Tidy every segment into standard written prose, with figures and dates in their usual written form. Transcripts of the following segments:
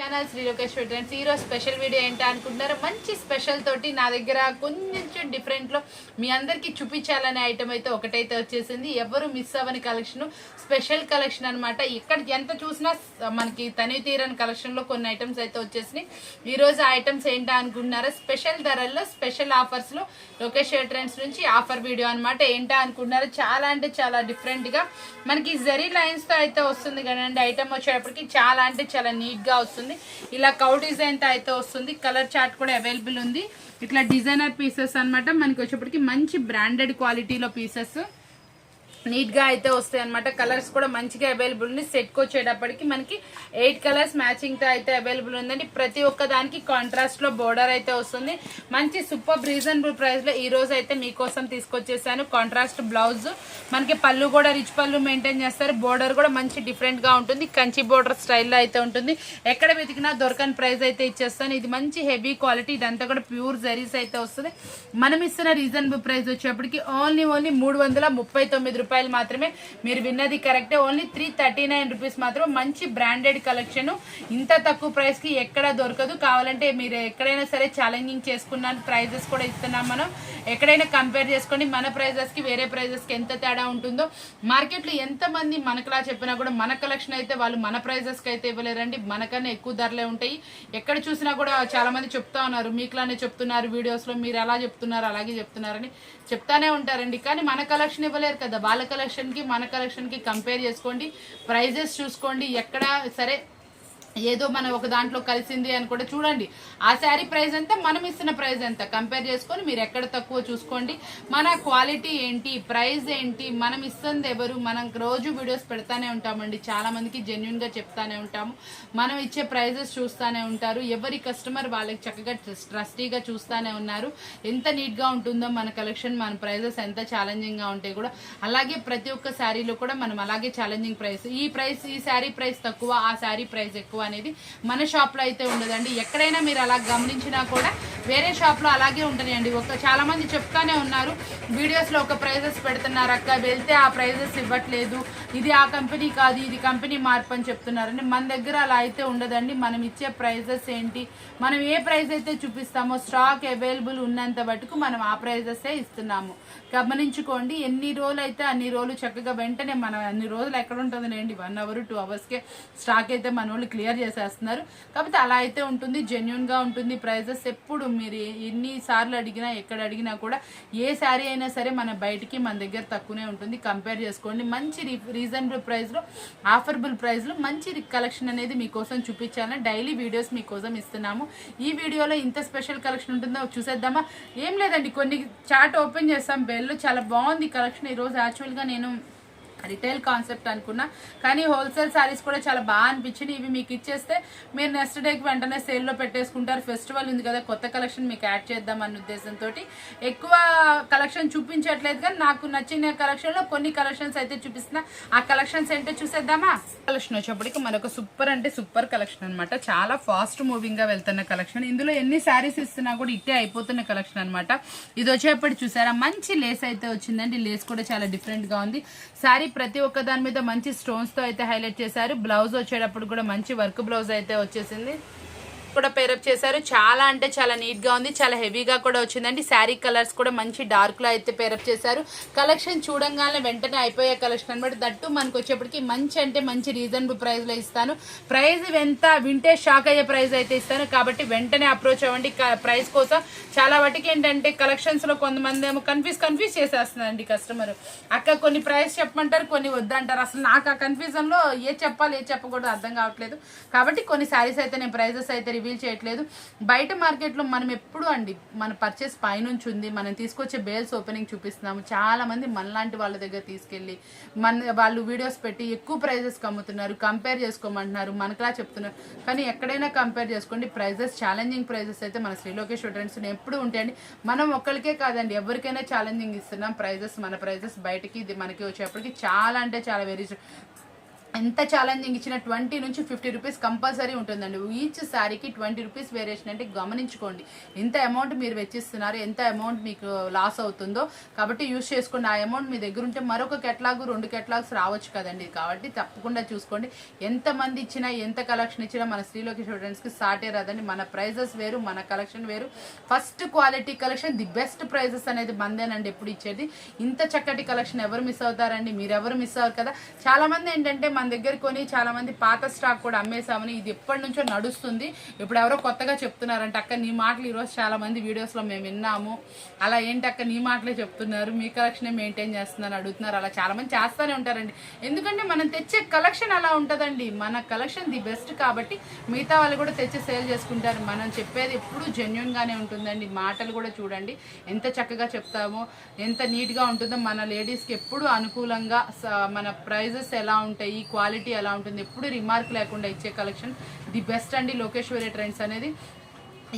Channel Shri Lokesh friends ఈరోజు special video ఏంటి అనుకుంటున్నారు. మంచి స్పెషల్ తోటి నా దగ్గర కొంచెం డిఫరెంట్లో మీ అందరికీ చూపించాలనే ఐటమ్ అయితే ఒకటైతే వచ్చేసింది. ఎవరు మిస్ అవ్వని కలెక్షన్, స్పెషల్ కలెక్షన్ అనమాట. ఇక్కడ ఎంత చూసినా మనకి తనివి తీరని కలెక్షన్లో కొన్ని ఐటమ్స్ అయితే వచ్చేసినాయి. ఈరోజు ఆ ఐటమ్స్ ఏంటి అనుకుంటున్నారా, స్పెషల్ ధరల్లో స్పెషల్ ఆఫర్స్లో లోకేష్ ట్రెండ్స్ నుంచి ఆఫర్ వీడియో అనమాట. ఏంటా అనుకుంటున్నారా, చాలా అంటే చాలా డిఫరెంట్గా మనకి జరీ లైన్స్తో అయితే వస్తుంది కదండి. ఐటమ్ వచ్చేటప్పటికి చాలా అంటే చాలా నీట్గా వస్తుంది. ఇలా కౌ డిజైన్ తో అయితే వస్తుంది. కలర్ చార్ట్ కూడా అవైలబుల్ ఉంది. ఇట్లా డిజైనర్ పీసెస్ అన్నమాట. మనకి వచ్చేప్పటికి మంచి బ్రాండెడ్ క్వాలిటీలో పీసెస్ నీట్ గా అయితే వస్తాయి అనమాట. కలర్స్ కూడా మంచిగా అవైలబుల్ ఉంది. సెట్ కి వచ్చేటప్పటికి మనకి 8 కలర్స్ మ్యాచింగ్ తో అయితే అవైలబుల్ ఉందండి. ప్రతి ఒక్క దానికి కాంట్రాస్ట్ లో బోర్డర్ అయితే వస్తుంది. మంచి సూపర్ రీజనబుల్ ప్రైస్ లో ఈ రోజు అయితే మీకోసం తీసుకొచ్చేసాను. కాంట్రాస్ట్ బ్లౌజ్, మనకి పళ్ళు కూడా రిచ్ పళ్ళు మెయింటైన్ చేస్తారు. బోర్డర్ కూడా మంచి డిఫరెంట్ గా ఉంటుంది. కంచి బోర్డర్ స్టైల్లో అయితే ఉంటుంది. ఎక్కడ వెతికినా దొరకని ప్రైస్ అయితే ఇచ్చేస్తాను. ఇది మంచి హెవీ క్వాలిటీ, ఇదంతా కూడా ప్యూర్ జరీస్ అయితే వస్తుంది. మనం ఇస్తున్న రీజనబుల్ ప్రైస్ వచ్చేప్పటికి ఓన్లీ 339 రూపాయలు మాత్రమే. మీరు విన్నది కరెక్టే. ఓన్లీ 339 రూపీస్ మాత్రం. మంచి బ్రాండెడ్ కలెక్షన్. ఇంత తక్కువ ప్రైస్ కి ఎక్కడ దొరకదు. కావాలంటే మీరు ఎక్కడైనా సరే ఛాలెంజింగ్ చేసుకున్నాను. ప్రైజెస్ కూడా ఇస్తున్నాం మనం. ఎక్కడైనా కంపేర్ చేసుకోండి. మన ప్రైజెస్ కి వేరే ప్రైజెస్ కి ఎంత తేడా ఉంటుందో. మార్కెట్ లో ఎంత మంది మనకులా చెప్పినా కూడా మన కలెక్షన్ అయితే వాళ్ళు మన ప్రైజెస్ కి అయితే ఇవ్వలేరండి. మనకన్నా ఎక్కువ ధరలే ఉంటాయి. ఎక్కడ చూసినా కూడా చాలా మంది చెప్తా ఉన్నారు, మీకులానే చెప్తున్నారు వీడియోస్ లో, మీరు ఎలా చెప్తున్నారు అలాగే చెప్తున్నారని చెప్తానే ఉంటారండి. కానీ మన కలెక్షన్ ఇవ్వలేరు కదా. వాళ్ళ కలెక్షన్ కి మన కలెక్షన్ కి కంపేర్ చేసుకోండి. ప్రైజెస్ చూసుకోండి. ఎక్కడ సరే ఏదో మనం ఒక దాంట్లో కలిసింది అని కూడా చూడండి. ఆ శారీ ప్రైస్ ఎంత, మనం ఇస్తున్న ప్రైస్ ఎంత కంపేర్ చేసుకొని మీరు ఎక్కడ తక్కువ చూసుకోండి. మన క్వాలిటీ ఏంటి, ప్రైస్ ఏంటి, మనం ఇస్తుంది ఎవరు, మనం రోజు వీడియోస్ పెడతానే ఉంటామండి. చాలా మందికి జెన్యున్ గా చెప్తానే ఉంటాము. మనం ఇచ్చే ప్రైజెస్ చూస్తానే ఉంటారు. ఎవరి కస్టమర్ వాళ్ళకి చక్కగా ట్రస్టీగా చూస్తానే ఉన్నారు. ఎంత నీట్ గా ఉంటుందో మన కలెక్షన్, మన ప్రైజెస్ ఎంత ఛాలెంజింగ్ గా ఉంటాయి కూడా. అలాగే ప్రతి ఒక్క శారీలో కూడా మనం అలాగే ఛాలెంజింగ్ ప్రైస్, ఈ శారీ ప్రైస్ తక్కువ, ఆ శారీ ప్రైస్ ఎక్కువ అనేది మన షాప్ లో అయితే ఉండదండి. ఎక్కడైనా మీరు అలా గమనించినా కూడా వేరే షాప్ లో అలాగే ఉంటాయండి. చాలా మంది చెప్తానే ఉన్నారు వీడియోస్ లో ఒక ప్రైజెస్ పెడుతున్నారు అక్క, వెళ్తే ఆ ప్రైజెస్ ఇవ్వట్లేదు, ఇది ఆ కంపెనీ కాదు, ఇది కంపెనీ మార్పు అని చెప్తున్నారండి. మన దగ్గర అలా అయితే ఉండదండి. మనం ఇచ్చే ప్రైజెస్ ఏంటి, మనం ఏ ప్రైస్ అయితే చూపిస్తామో స్టాక్ అవైలబుల్ ఉన్నంత మటుకు మనం ఆ ప్రైజెస్ ఇస్తున్నాము. గమనించుకోండి. ఎన్ని రోజులు అయితే అన్ని రోజులు చక్కగా వెంటనే మనం అన్ని రోజులు ఎక్కడ ఉంటుంది లేండి, 1 అవర్ 2 అవర్స్కే స్టాక్ అయితే మన వాళ్ళు క్లియర్ చేసేస్తున్నారు. కాబట్టి అలా అయితే ఉంటుంది. జెన్యున్ గా ఉంటుంది. ప్రైజెస్ ఎప్పుడు మీరు ఎన్ని సార్లు అడిగినా ఎక్కడ అడిగినా కూడా ఏ శారీ అయినా సరే మన బయటికి మన దగ్గర తక్కువనే ఉంటుంది. కంపేర్ చేసుకోండి. మంచి రీజనబుల్ ప్రైస్ లో, ఆఫరబుల్ ప్రైస్ లో మంచి కలెక్షన్ అనేది మీకోసం చూపించాలని డైలీ వీడియోస్ మీకోసం ఇస్తున్నాము. ఈ వీడియోలో ఇంత స్పెషల్ కలెక్షన్ ఉంటుందో చూసేద్దామా. ఏం లేదండి, కొన్ని చార్ట్ ఓపెన్ చేస్తాం. బెల్ చాలా బాగుంది కలెక్షన్. ఈరోజు యాక్చువల్గా నేను రిటైల్ కాన్సెప్ట్ అనుకున్నా, కానీ హోల్సేల్ శారీస్ కూడా చాలా బాగా అనిపించింది. ఇవి మీకు ఇచ్చేస్తే మీరు నెక్స్ట్ డేకి వెంటనే సేల్లో పెట్టేసుకుంటారు. ఫెస్టివల్ ఉంది కదా, కొత్త కలెక్షన్ మీకు యాడ్ చేద్దాం అన్న ఉద్దేశంతో ఎక్కువ కలెక్షన్ చూపించట్లేదు. కానీ నాకు నచ్చిన కలెక్షన్ లో కొన్ని కలెక్షన్స్ అయితే చూపిస్తున్నా. ఆ కలెక్షన్స్ ఏంటో చూసేద్దామా. కలెక్షన్ వచ్చేప్పటికి మనకు సూపర్ అంటే సూపర్ కలెక్షన్ అనమాట. చాలా ఫాస్ట్ మూవింగ్ గా వెళ్తున్న కలెక్షన్. ఇందులో ఎన్ని శారీస్ ఇస్తున్నా కూడా ఇట్టే అయిపోతున్న కలెక్షన్ అనమాట. ఇది వచ్చేప్పటి చూసారా, మంచి లేస్ అయితే వచ్చిందండి. లేస్ కూడా చాలా డిఫరెంట్ గా ఉంది. శారీ ప్రతి ఒక్క దాని మీద మంచి స్టోన్స్ తో అయితే హైలైట్ చేశారు. బ్లౌజ్ వచ్చేటప్పుడు కూడా మంచి వర్క్ బ్లౌజ్ అయితే వచ్చేసింది. కూడా పేరప్ చేశారు. చాలా అంటే చాలా నీట్ గా ఉంది. చాలా హెవీగా కూడా వచ్చిందండి. శారీ కలర్స్ కూడా మంచి డార్క్ లో అయితే పేరప్ చేశారు. కలెక్షన్ చూడంగానే వెంటనే అయిపోయే కలెక్షన్ అనమాట. దట్టు మనకు వచ్చేప్పటికి మంచి అంటే మంచి రీజనబుల్ ప్రైస్ లో ఇస్తాను. ప్రైస్ ఎంత వింటే షాక్ అయ్యే ప్రైస్ అయితే ఇస్తాను. కాబట్టి వెంటనే అప్రోచ్ అవ్వండి ప్రైస్ కోసం. చాలా వాటికి ఏంటంటే కలెక్షన్స్ లో కొంతమంది ఏమో కన్ఫ్యూజ్ చేసేస్తుందండి కస్టమర్. అక్క కొన్ని ప్రైస్ చెప్పమంటారు, కొన్ని వద్దంటారు. అసలు నాకు ఆ కన్ఫ్యూజన్ లో ఏ చెప్పాలి ఏ చెప్పకూడదు అర్థం కావట్లేదు. కాబట్టి కొన్ని శారీస్ అయితే నేను ప్రైజెస్ అయితే రివీల్ చేయట్లేదు. బయట మార్కెట్ లో మనం ఎప్పుడు అండి మన పర్చేస్ పైనుంచి ఉంది, మనం తీసుకొచ్చే బేల్స్ ఓపెనింగ్ చూపిస్తున్నాము. చాలా మంది మనలాంటి వాళ్ళ దగ్గర తీసుకెళ్లి వాళ్ళు వీడియోస్ పెట్టి ఎక్కువ ప్రైజెస్ అమ్ముతున్నారు. కంపేర్ చేసుకోమంటున్నారు, మనకులా చెప్తున్నారు. కానీ ఎక్కడైనా కంపేర్ చేసుకోండి. ప్రైజెస్ ఛాలెంజింగ్ ప్రైజెస్ అయితే మన శ్రీ లోకేష్ ట్రెండ్స్ ఎప్పుడు ఉంటాయండి. మనం ఒక్కరికే కాదండి, ఎవరికైనా ఛాలెంజింగ్ ఇస్తున్నాం. ప్రైజెస్ మన ప్రైజెస్ బయటకి ఇది మనకి వచ్చేప్పటికి చాలా అంటే చాలా ఎంత ఛాలెంజింగ్ ఇచ్చిన 20 నుంచి 50 రూపీస్ కంపల్సరీ ఉంటుందండి. ఈచ్ శారీకి 20 రూపీస్ వేరియేషన్ అంటే గమనించుకోండి ఎంత అమౌంట్ మీరు వెచ్చిస్తున్నారు, ఎంత అమౌంట్ మీకు లాస్ అవుతుందో. కాబట్టి యూజ్ చేసుకోండి. ఆ అమౌంట్ మీ దగ్గర ఉంటే మరొక కెట్లాగు 2 కెట్లాగ్స్ రావచ్చు కదండి. కాబట్టి తప్పకుండా చూసుకోండి. ఎంతమంది ఇచ్చినా ఎంత కలెక్షన్ ఇచ్చినా మన శ్రీలోకి స్టూడెంట్స్కి సాటే రాదండి. మన ప్రైజెస్ వేరు, మన కలెక్షన్ వేరు. First quality collection, the best prices అనేది మందేనండి ఎప్పుడు ఇచ్చేది. ఇంత చక్కటి కలెక్షన్ ఎవరు మిస్ అవుతారండి? మీరెవరు మిస్ అవ్వరు కదా. చాలా మంది ఏంటంటే మన దగ్గర కొని చాలా మంది పాత స్టాక్ కూడా అమ్మేసామని, ఇది ఎప్పటి నుంచో నడుస్తుంది. ఇప్పుడు ఎవరో కొత్తగా చెప్తున్నారంటే అక్క నీ మాటలు ఈరోజు చాలా మంది వీడియోస్లో మేము విన్నాము, అలా ఏంటి అక్క నీ మాటలే చెప్తున్నారు, మీ కలెక్షనే మెయింటైన్ చేస్తున్నారు అడుగుతున్నారు. అలా చాలా మంది చేస్తూనే ఉంటారండి. ఎందుకంటే మనం తెచ్చే కలెక్షన్ అలా ఉంటుందండి. మన కలెక్షన్ ది బెస్ట్ కాబట్టి మిగతా వాళ్ళు కూడా తెచ్చి సేల్ చేసుకుంటారు. మనం చెప్పేది ఎప్పుడు జెన్యున్ గానే ఉంటుందండి. మాటలు కూడా చూడండి ఎంత చక్కగా చెప్తామో, ఎంత నీట్గా ఉంటుందో. మన లేడీస్కి ఎప్పుడు అనుకూలంగా మన ప్రైజెస్ ఎలా ఉంటాయి, క్వాలిటీ ఎలా ఉంటుంది, ఎప్పుడు రిమార్క్ లేకుండా ఇచ్చే కలెక్షన్ ది బెస్ట్ అండి లోకేశ్వరి ట్రెండ్స్ అనేది.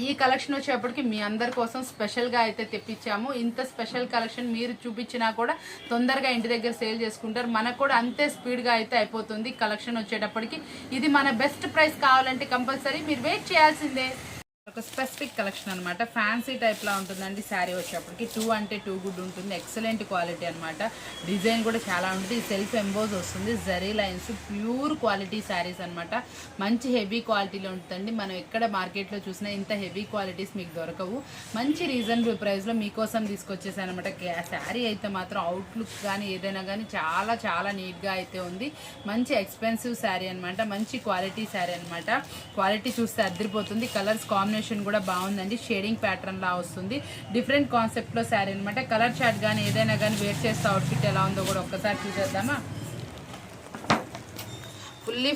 ఈ కలెక్షన్ వచ్చేప్పటికి మీ అందరి కోసం స్పెషల్గా అయితే తెప్పించాము. ఇంత స్పెషల్ కలెక్షన్ మీరు చూపించినా కూడా తొందరగా ఇంటి దగ్గర సేల్ చేసుకుంటారు. మనకు కూడా అంతే స్పీడ్గా అయితే అయిపోతుంది కలెక్షన్ వచ్చేటప్పటికి. ఇది మన బెస్ట్ ప్రైస్ కావాలంటే కంపల్సరీ మీరు వెయిట్ చేయాల్సిందే. ఒక స్పెసిఫిక్ కలెక్షన్ అనమాట. ఫ్యాన్సీ టైప్లా ఉంటుందండి శారీ వచ్చేప్పటికి. 2 అంటే 2 గుడ్ ఉంటుంది. ఎక్సలెంట్ క్వాలిటీ అనమాట. డిజైన్ కూడా చాలా ఉంటుంది. సెల్ఫ్ ఎంబోజ్ వస్తుంది. Zari lines, pure quality saris అనమాట. మంచి హెవీ క్వాలిటీలో ఉంటుందండి. మనం ఎక్కడ మార్కెట్లో చూసినా ఇంత హెవీ క్వాలిటీస్ మీకు దొరకవు. మంచి రీజనబుల్ ప్రైస్లో మీకోసం తీసుకొచ్చేసాను అనమాట. శారీ అయితే మాత్రం అవుట్లుక్ కానీ ఏదైనా కానీ చాలా చాలా నీట్గా అయితే ఉంది. మంచి ఎక్స్పెన్సివ్ శారీ అనమాట. మంచి క్వాలిటీ శారీ అనమాట. క్వాలిటీ చూస్తే అదిరిపోతుంది. కలర్స్ కాంబినేషన్ కూడా బాగుందండి. షేడింగ్ ప్యాటర్న్ లా వస్తుంది. డిఫరెంట్ కాన్సెప్ట్ లో శారీ అనమాట. కలర్ చార్ట్ కానీ ఏదైనా కానీ వేర్ చేస్తే అవుట్ఫిట్ ఎలా ఉందో కూడా ఒక్కసారి చూసేద్దామా.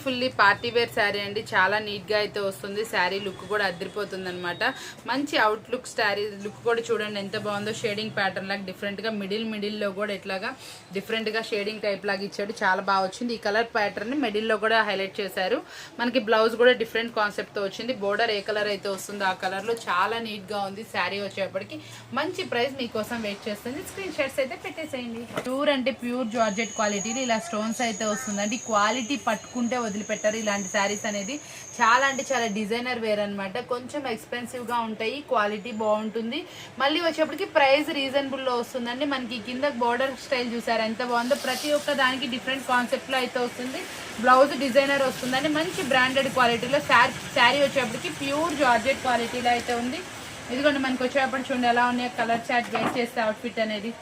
ఫుల్లీ పార్టీ వేర్ శారీ అండి. చాలా నీట్గా అయితే వస్తుంది. శారీ లుక్ కూడా అదిరిపోతుంది అనమాట. మంచి అవుట్ లుక్ శారీ లుక్ కూడా చూడండి ఎంత బాగుందో. షేడింగ్ ప్యాటర్న్ లాగా డిఫరెంట్గా మిడిల్లో కూడా ఇట్లాగా డిఫరెంట్గా షేడింగ్ టైప్ లాగా ఇచ్చాడు. చాలా బాగా వచ్చింది. ఈ కలర్ ప్యాటర్న్ మిడిల్లో కూడా హైలైట్ చేశారు. మనకి బ్లౌజ్ కూడా డిఫరెంట్ కాన్సెప్ట్తో వచ్చింది. బోర్డర్ ఏ కలర్ అయితే వస్తుందో ఆ కలర్లో చాలా నీట్గా ఉంది. శారీ వచ్చేప్పటికి మంచి ప్రైస్ మీకోసం వెయిట్ చేస్తుంది. స్క్రీన్ షాట్స్ అయితే పెట్టేసేయండి. ప్యూర్ అంటే ప్యూర్ జార్జెట్ క్వాలిటీలో ఇలా స్టోన్స్ అయితే వస్తుందండి. క్వాలిటీ పట్టుకుంటే వదిలిపెట్టారు ఇలాంటి శారీస్ అనేది. చాలా అంటే చాలా డిజైనర్ వేర్ అనమాట. కొంచెం ఎక్స్పెన్సివ్గా ఉంటాయి. క్వాలిటీ బాగుంటుంది. మళ్ళీ వచ్చేప్పటికి ప్రైస్ రీజనబుల్లో వస్తుందండి. మనకి కింద బోర్డర్ స్టైల్ చూసారు ఎంత బాగుందో. ప్రతి ఒక్క దానికి డిఫరెంట్ కాన్సెప్ట్లో అయితే వస్తుంది. బ్లౌజ్ డిజైనర్ వస్తుందండి. మంచి బ్రాండెడ్ క్వాలిటీలో శారీ వచ్చేప్పటికి ప్యూర్ జార్జెట్ క్వాలిటీలో అయితే ఉంది. ఇదిగోండి మనకి వచ్చేప్పటికి చూడండి ఎలా ఉన్నాయి కలర్ చార్ట్ వేర్ చేస్తే అవుట్ఫిట్ అనేది.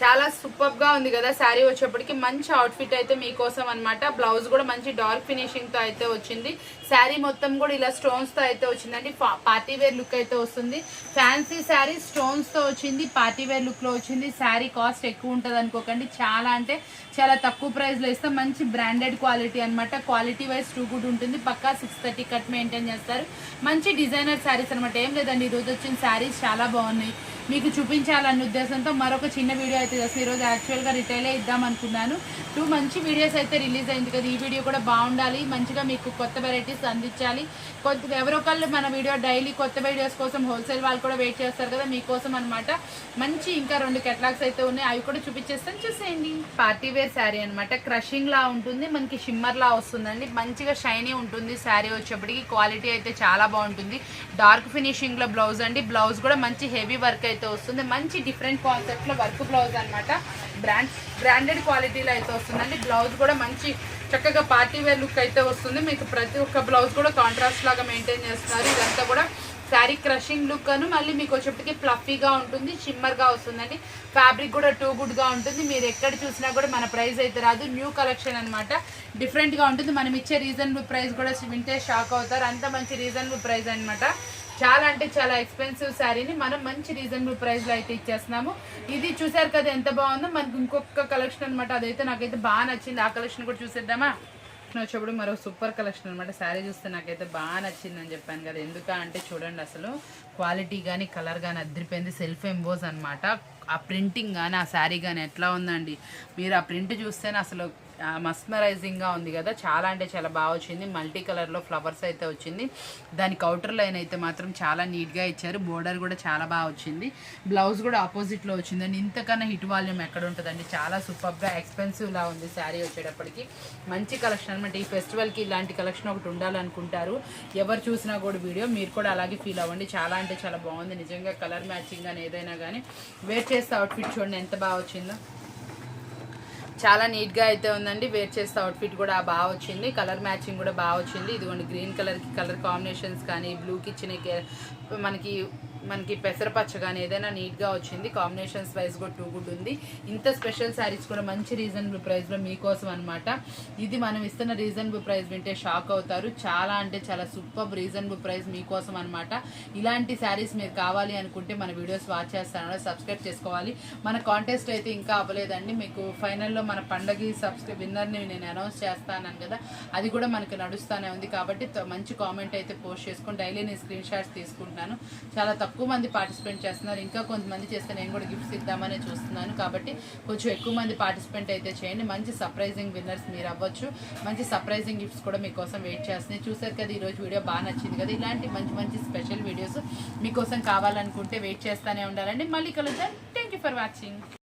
చాలా సూపర్ గా ఉంది కదా. శారీ వచ్చేప్పటికి మంచి అవుట్ఫిట్ అయితే మీకోసం అనమాట. బ్లౌజ్ కూడా మంచి డార్క్ ఫినిషింగ్ తో అయితే వచ్చింది. శారీ మొత్తం కూడా ఇలా స్టోన్స్ తో అయితే వచ్చిందండి. పార్టీ వేర్ లుక్ అయితే వస్తుంది. ఫ్యాన్సీ శారీ స్టోన్స్ తో వచ్చింది. పార్టీ వేర్ లుక్ లో వచ్చింది. శారీ కాస్ట్ ఎక్కువ ఉంటుంది అనుకోకండి. చాలా అంటే చాలా తక్కువ ప్రైస్ లో ఇస్తాం. మంచి బ్రాండెడ్ క్వాలిటీ అనమాట. క్వాలిటీ వైజ్ 2 గుడ్ ఉంటుంది. పక్కా 630 కట్ మెయింటైన్ చేస్తారు. మంచి డిజైనర్ శారీస్ అనమాట. ఏం లేదండి ఈ రోజు వచ్చిన శారీస్ చాలా బాగున్నాయి. మీకు చూపించాలన్న ఉద్దేశంతో మరొక చిన్న వీడియో అయితే చేస్తాను. ఈరోజు యాక్చువల్గా రిటైలే ఇద్దాం అనుకున్నాను. 2 మంచి వీడియోస్ అయితే రిలీజ్ అయింది కదా. ఈ వీడియో కూడా బాగుండాలి. మంచిగా మీకు కొత్త వెరైటీస్ అందించాలి. ఎవరొకళ్ళు మన వీడియో డైలీ కొత్త వీడియోస్ కోసం హోల్సేల్ వాళ్ళు కూడా వెయిట్ చేస్తారు కదా మీకోసం అనమాట. మంచి ఇంకా 2 కెటలాగ్స్ అయితే ఉన్నాయి. అవి కూడా చూపించేస్తాను చూసేయండి. పార్టీ వేర్ శారీ అనమాట. క్రషింగ్ లా ఉంటుంది. మనకి షిమ్మర్ లా వస్తుందండి. మంచిగా షైనీ ఉంటుంది. శారీ వచ్చేప్పటికి క్వాలిటీ అయితే చాలా బాగుంటుంది. డార్క్ ఫినిషింగ్ లో బ్లౌజ్ అండి. బ్లౌజ్ కూడా మంచి హెవీ వర్క్ అయితే వస్తుంది. మంచి డిఫరెంట్ కాన్సెప్ట్ లో వర్క్ బ్లౌజ్ అనమాట. బ్రాండెడ్ క్వాలిటీలో అయితే వస్తుందండి. బ్లౌజ్ కూడా మంచి చక్కగా పార్టీ వేర్ లుక్ అయితే వస్తుంది. మీకు ప్రతి ఒక్క బ్లౌజ్ కూడా కాంట్రాస్ట్ లాగా మెయింటైన్ చేస్తున్నారు. ఇదంతా కూడా శారీ క్రషింగ్ లుక్ అను మళ్ళీ మీకు వచ్చేప్పటికి ఫ్లఫీగా ఉంటుంది. షిమ్మర్గా వస్తుందండి. ఫ్యాబ్రిక్ కూడా 2 గుడ్గా ఉంటుంది. మీరు ఎక్కడ చూసినా కూడా మన ప్రైస్ అయితే రాదు. న్యూ కలెక్షన్ అనమాట. డిఫరెంట్గా ఉంటుంది. మనం ఇచ్చే రీజనబుల్ ప్రైస్ కూడా వింటే షాక్ అవుతారు. అంత మంచి రీజనబుల్ ప్రైస్ అనమాట. చాలా అంటే చాలా ఎక్స్పెన్సివ్ శారీని మనం మంచి రీజనబుల్ ప్రైస్లో అయితే ఇచ్చేస్తున్నాము. ఇది చూసారు కదా ఎంత బాగుందో. మనకి ఇంకొక కలెక్షన్ అనమాట. అదైతే నాకైతే బాగా నచ్చింది. ఆ కలెక్షన్ కూడా చూసేద్దామా. వచ్చేప్పుడు మరో సూపర్ కలెక్షన్ అనమాట. శారీ చూస్తే నాకైతే బాగా నచ్చిందని చెప్పాను కదా. ఎందుకంటే చూడండి అసలు క్వాలిటీ కానీ కలర్ కానీ అదిరిపోయింది. సెల్ఫ్ ఎంబోజ్ అనమాట. ఆ ప్రింటింగ్ కానీ ఆ శారీ కానీ ఎట్లా ఉందండి. మీరు ఆ ప్రింట్ చూస్తేనే అసలు మస్మరైజింగ్గా ఉంది కదా, చాలా అంటే చాలా బాగా వచ్చింది. మల్టీ కలర్లో ఫ్లవర్స్ అయితే వచ్చింది. దానికి అవుటర్ లైన్ అయితే మాత్రం చాలా నీట్గా ఇచ్చారు. బోర్డర్ కూడా చాలా బాగా వచ్చింది. బ్లౌజ్ కూడా ఆపోజిట్లో వచ్చిందండి. ఇంతకన్నా హిట్ వాల్యూమ్ ఎక్కడ ఉంటుందండి. చాలా సూపర్గా ఎక్స్పెన్సివ్లా ఉంది శారీ వచ్చేటప్పటికి. మంచి కలెక్షన్ అనమాట. ఈ ఫెస్టివల్కి ఇలాంటి కలెక్షన్ ఒకటి ఉండాలనుకుంటారు ఎవరు చూసినా కూడా వీడియో, మీరు కూడా అలాగే ఫీల్ అవ్వండి. చాలా అంటే చాలా బాగుంది నిజంగా. కలర్ మ్యాచింగ్ అని ఏదైనా కానీ వేర్ చేస్తే అవుట్ఫిట్ చూడండి ఎంత బాగా వచ్చిందో. చాలా నీట్గా అయితే ఉందండి. వేర్ చేస్తే అవుట్ఫిట్ కూడా బాగా వచ్చింది. కలర్ మ్యాచింగ్ కూడా బాగా వచ్చింది. ఇదిగోండి గ్రీన్ కలర్కి కలర్ కాంబినేషన్స్ కానీ, బ్లూకి ఇచ్చిన మనకి పెసరపచ్చ కానీ ఏదైనా నీట్గా వచ్చింది. కాంబినేషన్స్ వైజ్ కూడా టూ గుడ్ ఉంది. ఇంత స్పెషల్ శారీస్ కూడా మంచి రీజనబుల్ ప్రైస్లో మీకోసం అనమాట. ఇది మనం ఇస్తున్న రీజనబుల్ ప్రైస్ వింటే షాక్ అవుతారు. చాలా అంటే చాలా సూపర్ రీజనబుల్ ప్రైస్ మీకోసం అనమాట. ఇలాంటి శారీస్ మీరు కావాలి అనుకుంటే మన వీడియోస్ వాచ్ చేస్తాను, సబ్స్క్రైబ్ చేసుకోవాలి. మన కాంటెస్ట్ అయితే ఇంకా అవ్వలేదండి. మీకు ఫైనల్లో మన పండగ విన్నర్ని నేను అనౌన్స్ చేస్తాను కదా, అది కూడా మనకి నడుస్తూనే ఉంది. కాబట్టి మంచి కామెంట్ అయితే పోస్ట్ చేసుకొని డైలీ నేను స్క్రీన్ షాట్స్ తీసుకుంటున్నాను. చాలా తక్కువ మంది పార్టిసిపేట్ చేస్తున్నారు. ఇంకా కొంతమంది చేస్తే నేను కూడా గిఫ్ట్స్ ఇద్దామని చూస్తున్నాను. కాబట్టి కొంచెం ఎక్కువ మంది పార్టిసిపేట్ అయితే చేయండి. మంచి సర్ప్రైజింగ్ విన్నర్స్ మీరు అవ్వచ్చు. మంచి సర్ప్రైజింగ్ గిఫ్ట్స్ కూడా మీకోసం వెయిట్ చేస్తున్నాయి. చూసారు కదా ఈరోజు వీడియో బాగా నచ్చింది కదా. ఇలాంటి మంచి మంచి స్పెషల్ వీడియోస్ మీకోసం కావాలనుకుంటే వెయిట్ చేస్తూనే ఉండాలండి. మళ్ళీ కలుద్దాం. Thank you for watching.